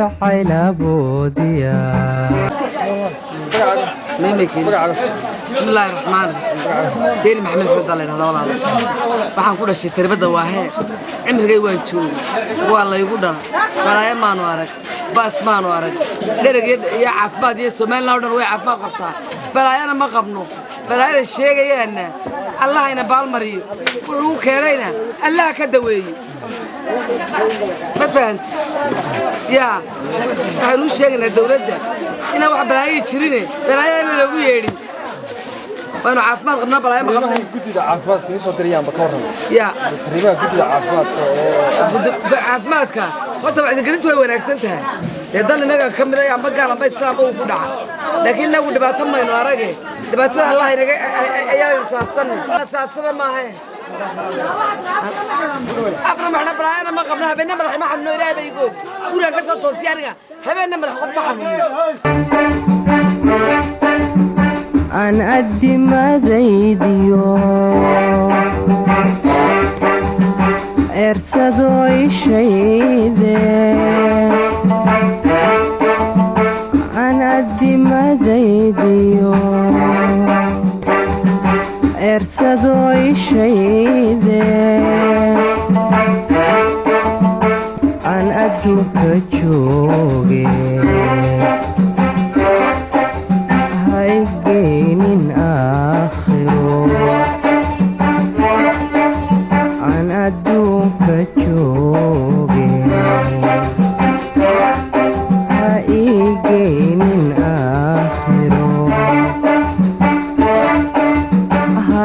jacayl aboodiya بسم الله الرحمن الرحيم سيري محمد حمد الله يرحمه والله waxaan ku dhashay sarbada waahe cimrigay waan joogay waa la igu dhalay balaayo maanu arag baas maanu arag dhereg iyo caafimaad iyo Soomaaliland dhan way caafimaad qabtaa balaayana ma qabno balaayada sheegayaana Allah ina baal mariyo wuxuu keenayna Allah ka daweeyo ma fahant ya waxaanu sheegnaa dawladda ina wax balaayo jirine balaayana lagu yeedhin وأنا عافمات قبنا بلاي ما قبنا. جديد عافمات كني صدريان بكورهم. يا. تقريبا جديد عافمات. عافمات كا. وأنت بعد كنت وين أحسنتها. يضل نجا كمل يا بقى على بس لا بو كده. لكن لو دبعت ما ينوارجه. دبعت الله يرجع يا ساتسنا ما هي. أفرم إحنا بلاي أنا ما قبنا بيننا بلاي ما حملوا إلى بيقول. ولا كسر توصيارنا. هبنا بلاي خد ما حملوا. aan adimadaydiyo ersado ishayde aan adimadaydiyo ersado ishayde aan adduunka jooge